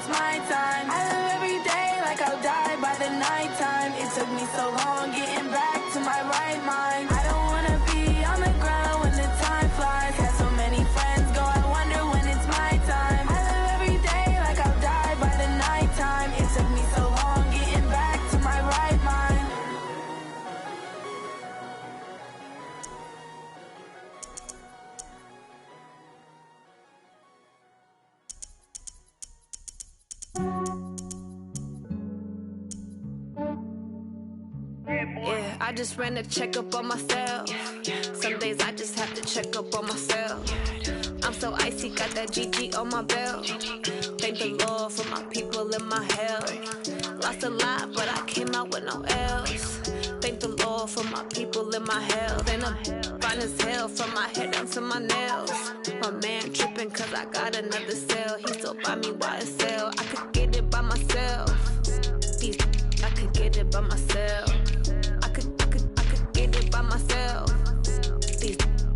it's my time. I live every day like I'll die by the nighttime. It took me so long getting back to my right mind. I don't wanna be on the ground when the time flies. Had so many friends go, I wonder when it's my time. I live every day like I'll die by the nighttime. It took me so long getting back to my right mind. Yeah, I just ran a checkup on myself. Some days I just have to check up on myself. I'm so icy, got that GG on my belt. Thank the Lord for my people in my health. Lost a lot, but I came out with no L's. Thank the Lord for my people in my health. And I'm fine as hell from my head down to my nails. My man tripping cause I got another cell. He still buy me YSL. I could get it by myself. I could get it by myself. I could get it by myself.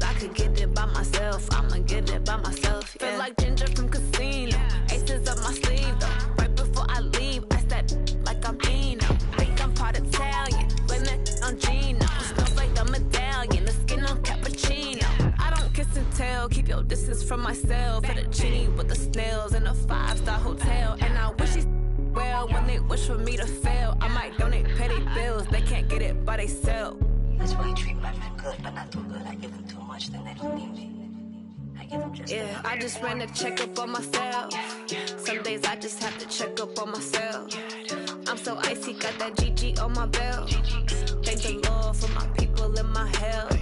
I could get it by myself. I'ma get it by myself. Yeah. Feel like Ginger from Casino. Aces up my sleeve though. Right before I leave, I step like I'm Dino. Think I'm part Italian. Blame that on Gino. Smells like the medallion. The skin on cappuccino. I don't kiss and tell. Keep your distance from myself. Fettuccine with the snails in a 5-star hotel. And I wish he's well when they wish for me to fail. I might donate, pay their bills. They can't get it by they sell. That's why you treat my men good, but not too good. I give them too much, then they don't need me. I give them just yeah, I just ran a checkup on myself. Some days I just have to check up on myself. I'm so icy, got that GG on my belt. Thank the Lord for my people in my health.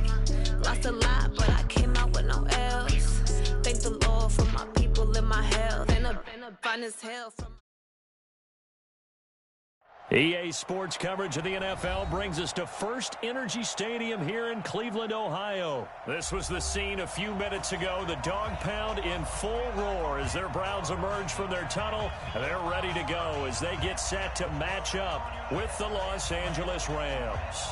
Lost a lot, but I came out with no L's. Thank the Lord for my people in my health. And I'm fine as hell from EA Sports coverage of the NFL brings us to First Energy Stadium here in Cleveland, Ohio. This was the scene a few minutes ago. The dog pound in full roar as their Browns emerge from their tunnel. And they're ready to go as they get set to match up with the Los Angeles Rams.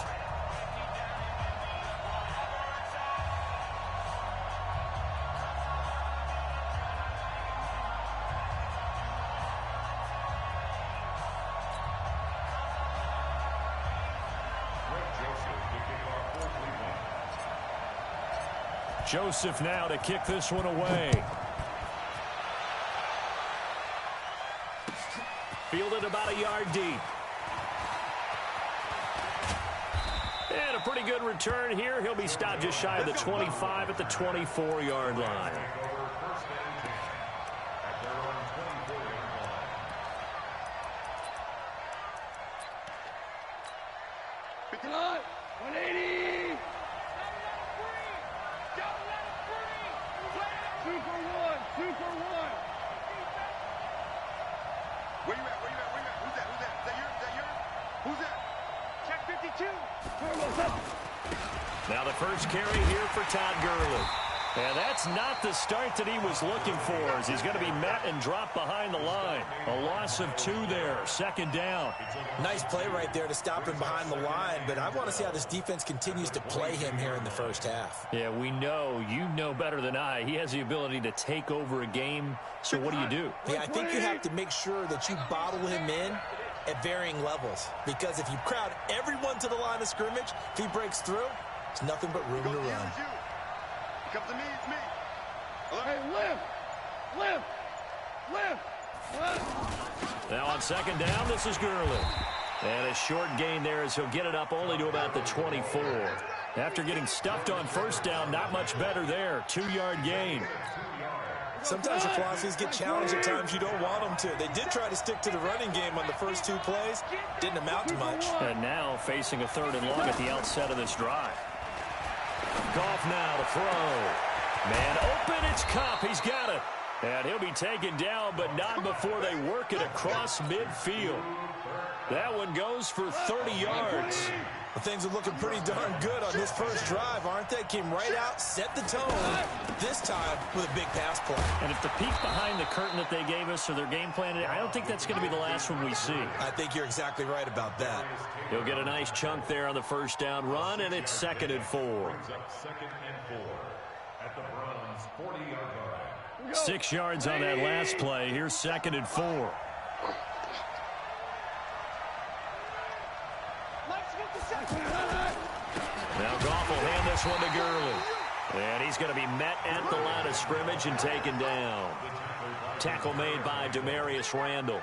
Joseph now to kick this one away. Fielded about a yard deep. And a pretty good return here. He'll be stopped just shy of the 25 at the 24-yard line. Now the first carry here for Todd Gurley. And that's not the start that he was looking for as he's going to be met and dropped behind the line. A loss of 2 there, second down. Nice play right there to stop him behind the line, but I want to see how this defense continues to play him here in the first half. Yeah, we know, you know better than I, he has the ability to take over a game, so what do? Yeah, I think you have to make sure that you bottle him in at varying levels, because if you crowd everyone to the line of scrimmage, if he breaks through, it's nothing but room to run. Come to me, it's me. Hey, lift. Now on second down, this is Gurley. And a short gain there as he'll get it up only to about the 24. After getting stuffed on first down, not much better there. 2-yard gain. Sometimes the philosophies get challenged at times you don't want them to. They did try to stick to the running game on the first 2 plays. Didn't amount to much. And now facing a 3rd and long at the outset of this drive. Goff now to throw. Man open, it's Kupp. He's got it. And he'll be taken down, but not before they work it across midfield. That one goes for 30 yards. Well, things are looking pretty darn good on this first drive, aren't they? Came right out, set the tone, this time with a big pass play. And if the peek behind the curtain that they gave us or their game plan, I don't think that's going to be the last one we see. I think you're exactly right about that. He'll get a nice chunk there on the first down run, and it's 2nd and 4. 6 yards on that last play. Here's 2nd and 4. Now Goff will hand this one to Gurley. And he's going to be met at the line of scrimmage and taken down. Tackle made by Demarius Randall.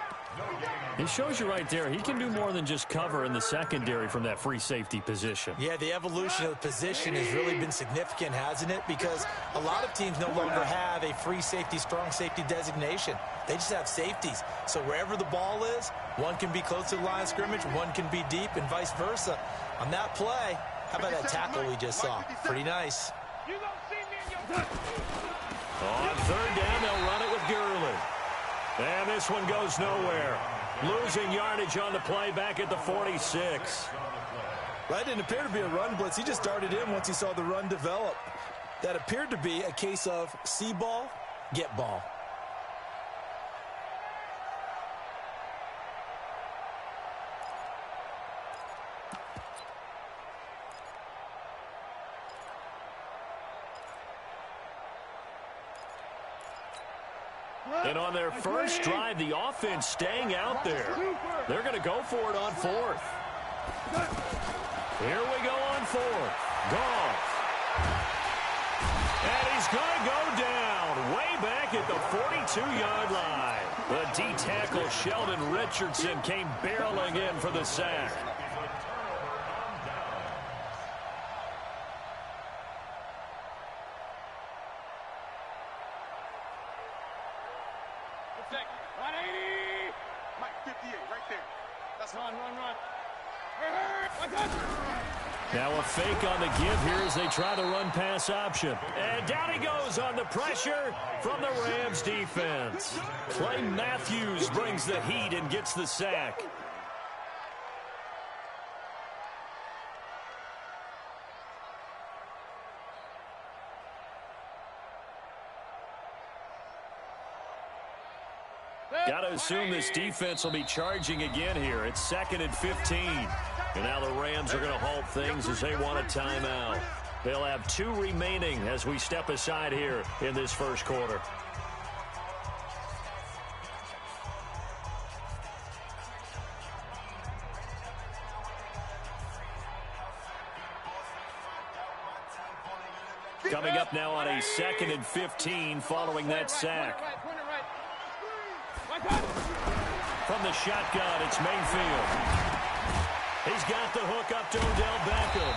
It shows you right there, he can do more than just cover in the secondary from that free safety position. Yeah, the evolution of the position has really been significant, hasn't it? Because a lot of teams no longer have a free safety, strong safety designation. They just have safeties. So wherever the ball is, one can be close to the line of scrimmage, one can be deep, and vice versa. On that play, how about that tackle we just saw? Pretty nice. On third down, they'll run it with Gurley. And this one goes nowhere. Losing yardage on the play back at the 46. That didn't appear to be a run blitz. He just darted in once he saw the run develop. That appeared to be a case of see ball, get ball. And on their first drive, the offense staying out there. They're going to go for it on fourth. Here we go on fourth. Goff. And he's going to go down way back at the 42-yard line. The D-tackle Sheldon Richardson came barreling in for the sack. Now a fake on the give here as they try the run-pass option. And down he goes on the pressure from the Rams defense. Clay Matthews brings the heat and gets the sack. Got to assume this defense will be charging again here. It's 2nd and 15. And now the Rams are going to halt things as they want a timeout. They'll have 2 remaining as we step aside here in this first quarter. Coming up now on a 2nd and 15 following that sack. From the shotgun, it's Mayfield. He's got the hook up to Odell Beckham.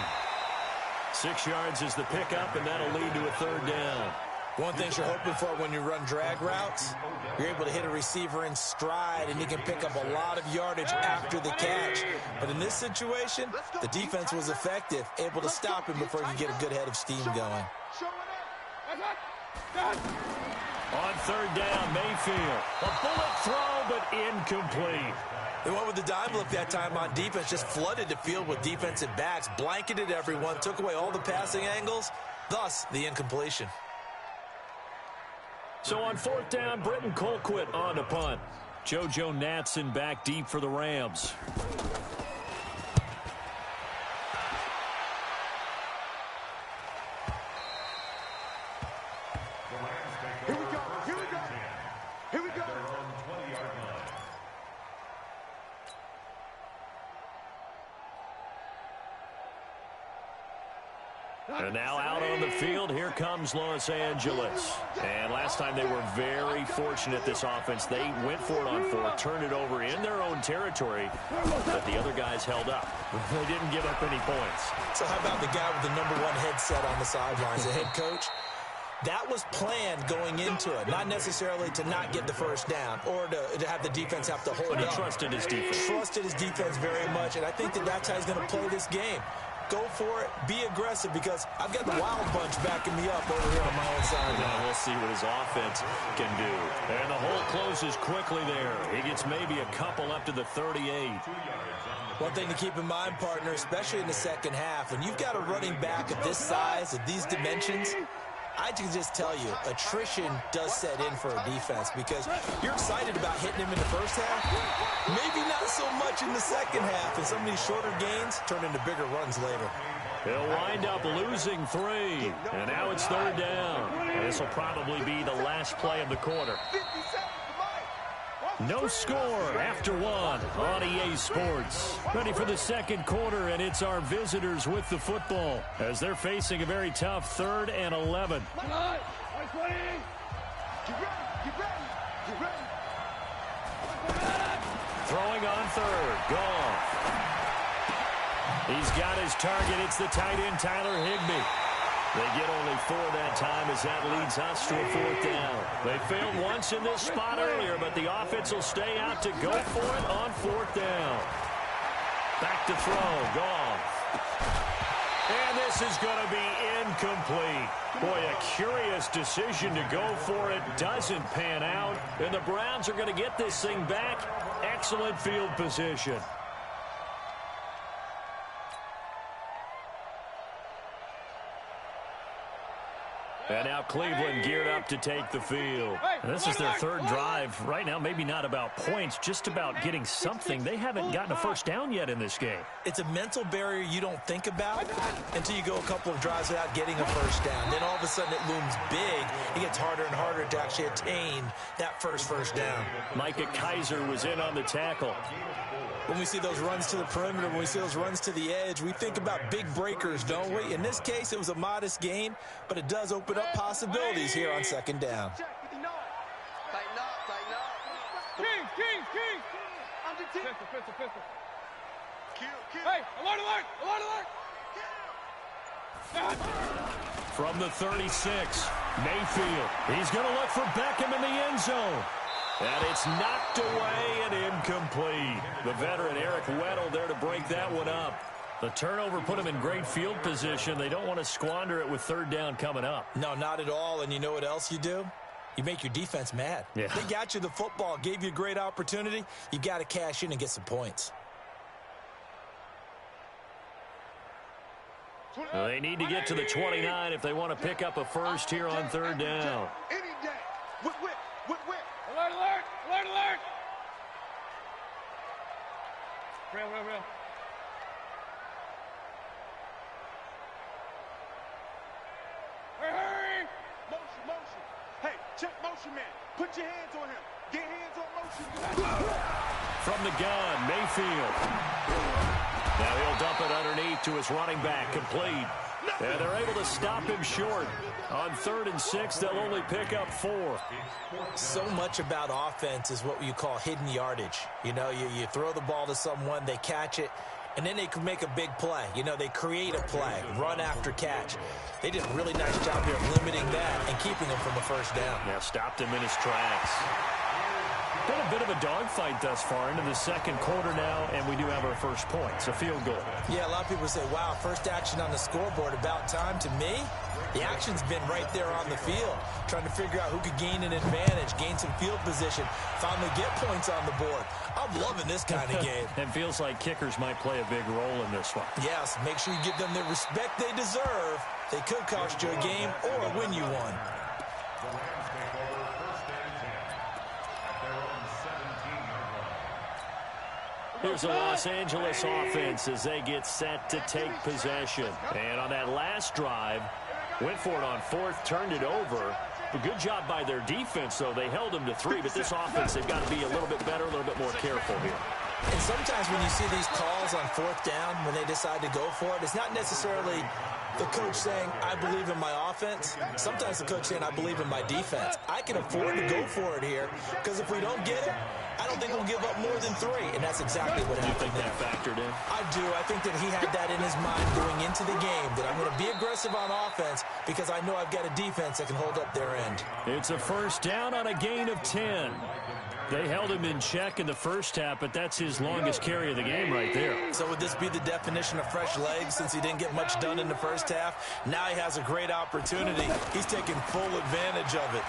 6 yards is the pickup, and that'll lead to a third down. One thing you're hoping for when you run drag routes, you're able to hit a receiver in stride, and he can pick up a lot of yardage after the catch. But in this situation, the defense was effective, able to stop him before he could get a good head of steam going. On third down, Mayfield. A bullet throw, but incomplete. They went with the dime look that time on defense, just flooded the field with defensive backs, blanketed everyone, took away all the passing angles, thus the incompletion. So on fourth down, Britton Colquitt on to punt. JoJo Natson back deep for the Rams. And now out on the field, here comes Los Angeles. And last time they were very fortunate, this offense. They went for it on fourth, turned it over in their own territory, but the other guys held up. They didn't give up any points. So how about the guy with the #1 headset on the sidelines, the head coach? That was planned going into it, not necessarily to not get the first down or to have the defense have to hold up. But he trusted his defense. Trusted his defense very much, and I think that's how he's going to play this game. Go for it, be aggressive, because I've got the wild bunch backing me up over here on my own side. Now we'll see what his offense can do. And the hole closes quickly there. He gets maybe a couple up to the 38. One thing to keep in mind, partner, especially in the second half, when you've got a running back of this size, of these dimensions, I can just tell you, attrition does set in for a defense, because you're excited about hitting him in the first half, maybe not so much in the second half, and some of these shorter gains turn into bigger runs later. He'll wind up losing 3, and now it's third down. And this will probably be the last play of the quarter. No score after one on EA Sports. Ready for the second quarter, and it's our visitors with the football as they're facing a very tough 3rd and 11. Throwing on 3rd. Goff. He's got his target. It's the tight end, Tyler Higbee. They get only 4 that time as that leads us to a 4th down. They failed once in this spot earlier, but the offense will stay out to go for it on 4th down. Back to throw. Goff. And this is going to be incomplete. Boy, a curious decision to go for it. Doesn't pan out. And the Browns are going to get this thing back. Excellent field position. And now Cleveland geared up to take the field. And this is their 3rd drive. Right now, maybe not about points, just about getting something. They haven't gotten a first down yet in this game. It's a mental barrier you don't think about until you go a couple of drives without getting a first down. Then all of a sudden it looms big. It gets harder and harder to actually attain that first down. Micah Kiser was in on the tackle. When we see those runs to the perimeter, when we see those runs to the edge, we think about big breakers, don't we? In this case, it was a modest gain, but it does open up possibilities here on 2nd down. Tighten up. King. Pistol. Kill. Hey, alert. From the 36, Mayfield. He's going to look for Beckham in the end zone. And it's knocked away and incomplete. The veteran Eric Weddle there to break that one up. The turnover put him in great field position. They don't want to squander it with 3rd down coming up. No, not at all. And you know what else you do? You make your defense mad. Yeah. They got you the football, gave you a great opportunity. You got to cash in and get some points. They need to get to the 29 if they want to pick up a first here on 3rd down. Any day. Whip. Alert. Real. Hurry. Motion. Hey, check motion man. Put your hands on him. Get hands on motion. From the gun, Mayfield. Now he'll dump it underneath to his running back, complete. And they're able to stop him short. On 3rd and 6, they'll only pick up 4. So much about offense is what you call hidden yardage. You know, you throw the ball to someone, they catch it, and then they can make a big play. You know, they create a play, run after catch. They did a really nice job here of limiting that and keeping him from a first down. Now stopped him in his tracks. Been a bit of a dogfight thus far into the second quarter now, and we do have our first points, a field goal. Yeah, a lot of people say, wow, first action on the scoreboard, about time. To me, the action's been right there on the field, trying to figure out who could gain an advantage, gain some field position, finally get points on the board. I'm loving this kind of game. It feels like kickers might play a big role in this one. Yes, make sure you give them the respect they deserve. They could cost you a game or win you one. Here's the Los Angeles offense as they get set to take possession. And on that last drive, went for it on 4th, turned it over. A good job by their defense, though. They held them to 3, but this offense, they've got to be a little bit better, a little bit more careful here. And sometimes when you see these calls on 4th down, when they decide to go for it, it's not necessarily the coach saying, I believe in my offense. Sometimes the coach saying, I believe in my defense. I can afford to go for it here, because if we don't get it, I don't think we'll give up more than 3, and that's exactly what happened there. Do you think that factored in? I do. I think that he had that in his mind going into the game, that I'm going to be aggressive on offense because I know I've got a defense that can hold up their end. It's a first down on a gain of 10. They held him in check in the first half, but that's his longest carry of the game right there. So would this be the definition of fresh legs since he didn't get much done in the first half? Now he has a great opportunity. He's taking full advantage of it.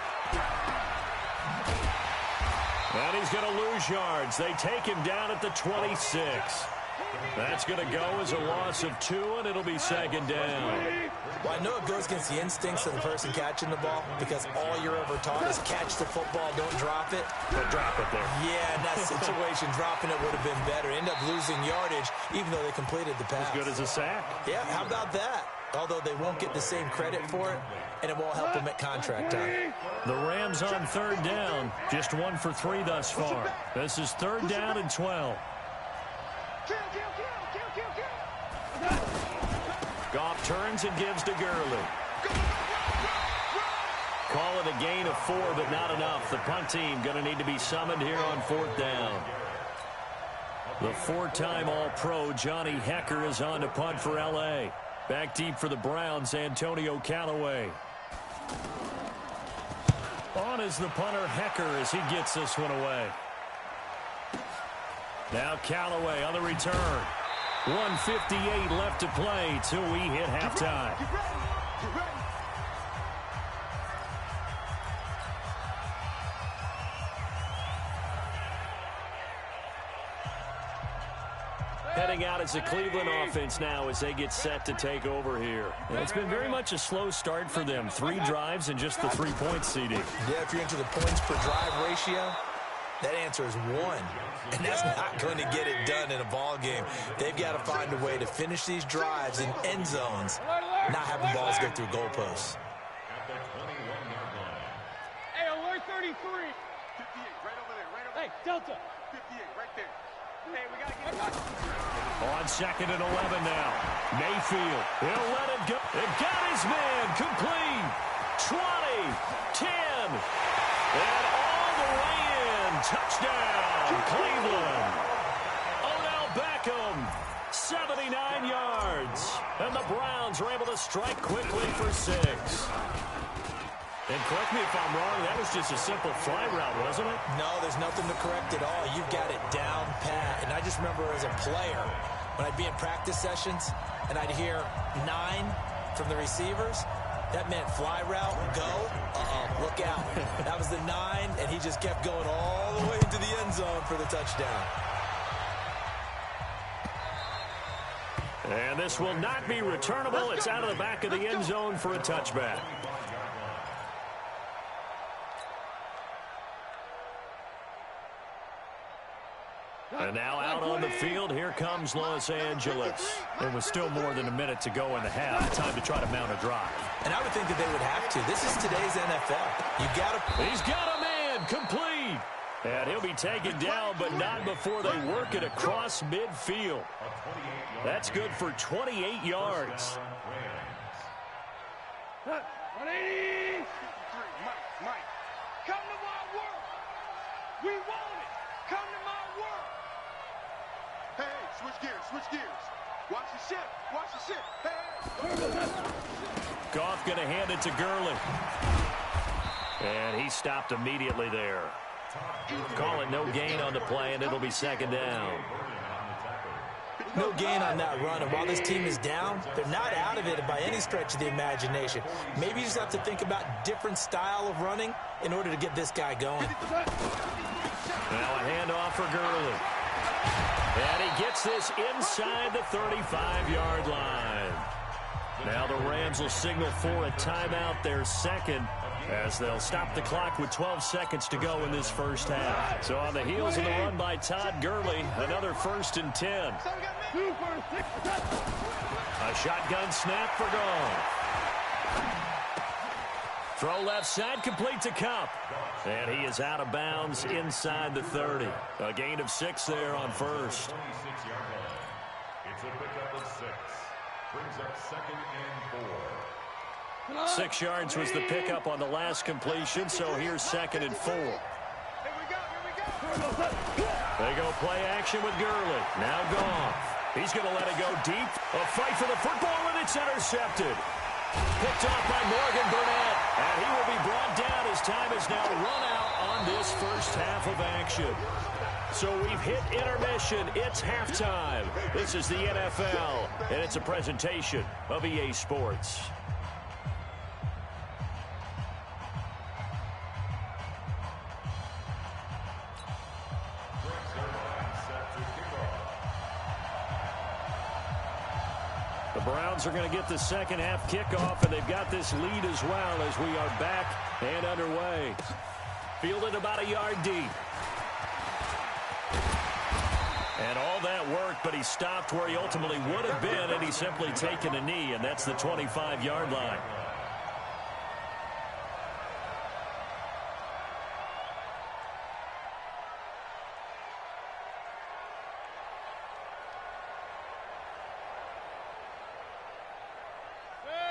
And he's going to lose yards. They take him down at the 26. That's going to go as a loss of 2, and it'll be 2nd down. Well, I know it goes against the instincts of the person catching the ball because all you're ever taught is catch the football, don't drop it. But drop it there. Yeah, in that situation, dropping it would have been better. End up losing yardage, even though they completed the pass. As good as a sack. Yeah, how about that? although they won't get the same credit for it, and it won't help them at contract time. The Rams on third down. Just 1 for 3 thus far. This is third down and 12. Goff turns and gives to Gurley. Call it a gain of 4, but not enough. The punt team going to need to be summoned here on fourth down. The 4-time All-Pro Johnny Hekker is on to punt for L.A. Back deep for the Browns, Antonio Callaway. On is the punter, Hekker, as he gets this one away. Now Callaway on the return. 1:58 left to play till we hit halftime. Heading out as the Cleveland offense now as they get set to take over here. And it's been very much a slow start for them. 3 drives and just the 3 points, CD. Yeah, if you're into the points per drive ratio, that answer is 1. And that's not going to get it done in a ball game. They've got to find a way to finish these drives in end zones, not having balls go through goalposts. Hey, alert 33. 58, right over there, right over there. Hey, Delta. 58, right there. Hey, we got to get it. On second and 11 now. Mayfield, he'll let it go. It got his man complete. 20, 10, and all the way in. Touchdown, Cleveland. Odell Beckham, 79 yards. And the Browns are able to strike quickly for 6. And correct me if I'm wrong, that was just a simple fly route, wasn't it? No, there's nothing to correct at all. You've got it down pat. And I just remember as a player, when I'd be in practice sessions and I'd hear 9 from the receivers, that meant fly route, go, look out. That was the 9, and he just kept going all the way into the end zone for the touchdown. And this will not be returnable. It's out of the back of the end zone for a touchback. And now out on the field, here comes Los Angeles. And with still more than a minute to go in the half, time to try to mount a drive. And I would think that they would have to. This is today's NFL. He's got a man complete. And he'll be taken down, but not before they work it across midfield. That's good for 28 yards. 180. Mike, come to my work. We want it. Come to my work. Hey, switch gears. Watch the ship. Hey. Goff going to hand it to Gurley. And he stopped immediately there. Call it no gain on the play, and it'll be second down. No gain on that run, and while this team is down, they're not out of it by any stretch of the imagination. Maybe you just have to think about different style of running in order to get this guy going. Now a handoff for Gurley. And he gets this inside the 35-yard line. Now the Rams will signal for a timeout, their second, as they'll stop the clock with 12 seconds to go in this first half. So on the heels of the run by Todd Gurley, another 1st and 10. A shotgun snap for Goff. Throw left side, complete to Kupp. And he is out of bounds inside the 30. A gain of 6 there on first. It's a pickup of 6. Brings up 2nd and 4. 6 yards was the pickup on the last completion, so here's 2nd and 4. They go play action with Gurley. Now Goff. He's going to let it go deep. A fight for the football, and it's intercepted. Picked off by Morgan Burnett, and he will be brought down as time is now run out on this first half of action. So we've hit intermission. It's halftime. This is the NFL, and it's a presentation of EA Sports. The Browns are going to get the second half kickoff, and they've got this lead as well as we are back and underway. Fielded about a yard deep. And all that work, but he stopped where he ultimately would have been, and he's simply taken a knee, and that's the 25-yard line.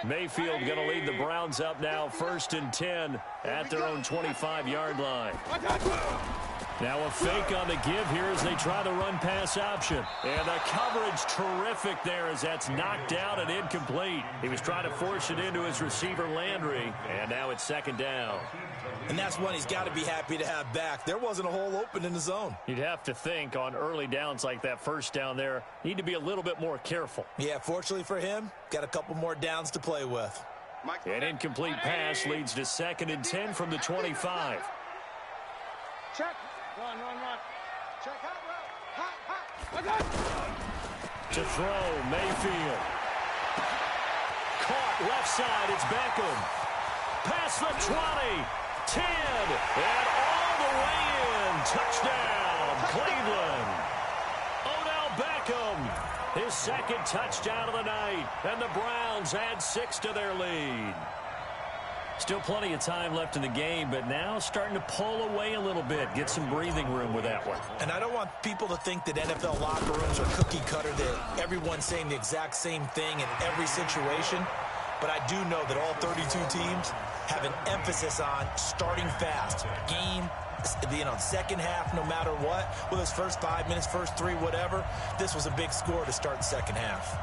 Mayfield going to lead the Browns up now, 1st and 10 at their own 25-yard line. Now a fake on the give here as they try the run-pass option. And the coverage terrific there as that's knocked out and incomplete. He was trying to force it into his receiver, Landry, and now it's 2nd down. And that's one he's got to be happy to have back. There wasn't a hole open in the zone. You'd have to think on early downs like that, 1st down there, need to be a little bit more careful. Yeah, fortunately for him, got a couple more downs to play with. An incomplete pass leads to 2nd and 10 from the 25. Check. Run. Check hot. To throw, Mayfield. Caught left side, it's Beckham. Past the 20, 10, and all the way in. Touchdown, Cleveland. Odell Beckham, his 2nd touchdown of the night, and the Browns add 6 to their lead. Still plenty of time left in the game, but now starting to pull away a little bit, get some breathing room with that one. And I don't want people to think that NFL locker rooms are cookie cutter, that everyone's saying the exact same thing in every situation. But I do know that all 32 teams have an emphasis on starting fast. Game, second half, no matter what. Whether it's first 5 minutes, first 3, whatever. This was a big score to start the second half.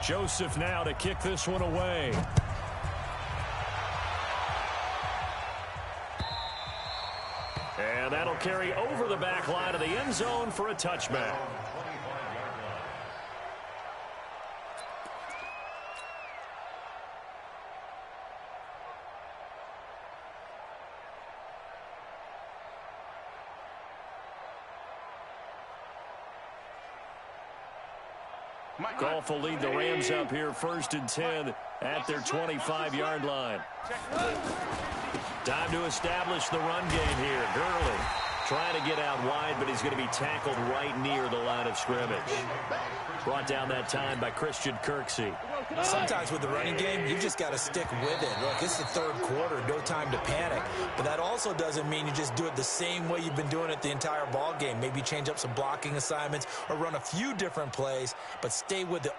Joseph now to kick this one away. And that'll carry over the back line of the end zone for a touchback. Goff will lead the Rams up here, 1st and 10 at their 25-yard line. Time to establish the run game here. Gurley trying to get out wide, but he's going to be tackled right near the line of scrimmage. Brought down that time by Christian Kirksey. Sometimes with the running game, you've just got to stick with it. Look, it's the 3rd quarter, no time to panic. But that also doesn't mean you just do it the same way you've been doing it the entire ball game. Maybe change up some blocking assignments or run a few different plays, but stay with the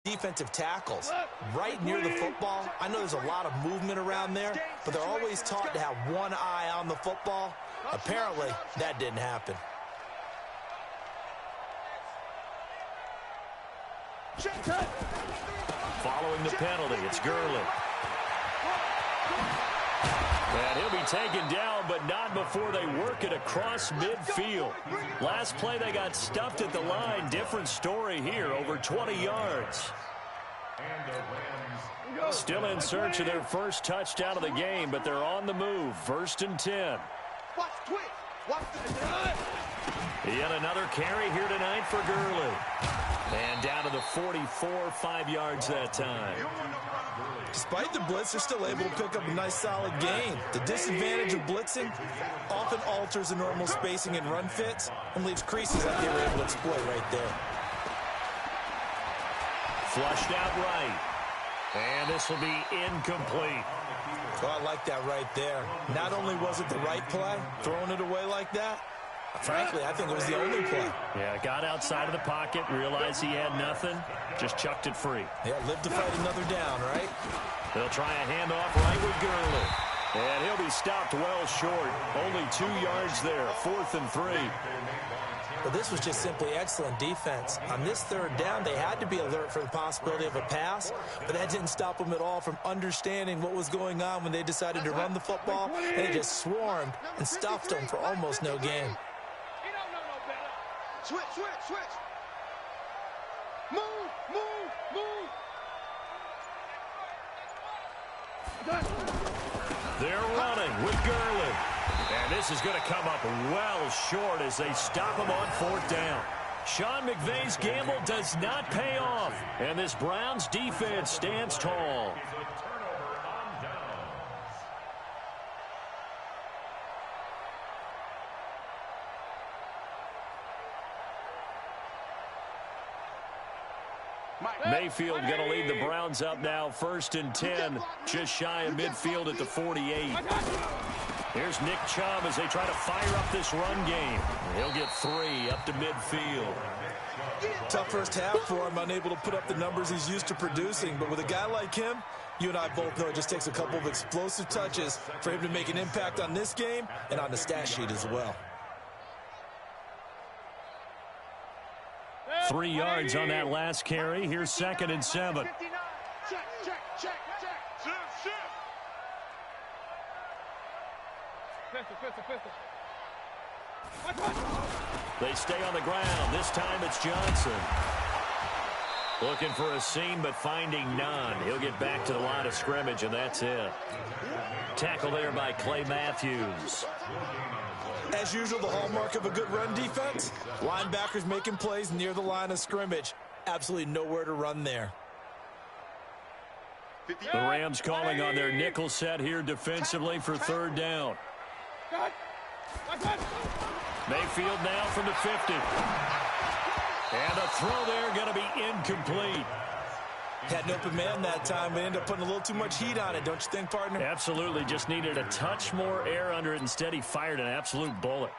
defensive tackles right near the football. I know there's a lot of movement around there, but they're always taught to have one eye on the football. Apparently, that didn't happen. Following the penalty, it's Gurley. And he'll be taken down, but not before they work it across midfield. Last play, they got stuffed at the line. Different story here, over 20 yards. Still in search of their first touchdown of the game, but they're on the move. 1st and 10. Yet another carry here tonight for Gurley. And down to the 44, 5 yards that time. Despite the blitz, they're still able to pick up a nice solid gain. The disadvantage of blitzing often alters the normal spacing and run fits and leaves creases that they were able to exploit right there. Flushed out right. And this will be incomplete. Oh, I like that right there. Not only was it the right play, throwing it away like that, frankly, I think it was the only play. Yeah, got outside of the pocket, realized he had nothing, just chucked it free. Yeah, live to fight another down, right? They'll try a handoff right with Gurley. And he'll be stopped well short. Only 2 yards there, 4th and 3. But this was just simply excellent defense. On this 3rd down, they had to be alert for the possibility of a pass, but that didn't stop them at all from understanding what was going on when they decided to run the football, and it just swarmed and stuffed them for almost no gain. Switch. Move. They're running with Gurley. And this this is going to come up well short as they stop him on 4th down. Sean McVay's gamble does not pay off, and this Browns defense stands tall. Mayfield going to lead the Browns up now, 1st and 10, just shy of midfield at the 48. Here's Nick Chubb as they try to fire up this run game. He'll get 3 up to midfield. Tough first half for him, unable to put up the numbers he's used to producing. But with a guy like him, you and I both know it just takes a couple of explosive touches for him to make an impact on this game and on the stat sheet as well. 3 yards on that last carry. Here's 2nd and 7. They stay on the ground. This time it's Johnson. Looking for a seam, but finding none. He'll get back to the line of scrimmage, and that's it. Tackle there by Clay Matthews. As usual, the hallmark of a good run defense, linebackers making plays near the line of scrimmage. Absolutely nowhere to run there. The Rams calling on their nickel set here defensively for 3rd down. Mayfield now from the 50. And a throw there going to be incomplete. Had an open man that time, but ended up putting a little too much heat on it, don't you think, partner? Absolutely. Just needed a touch more air under it. Instead, he fired an absolute bullet.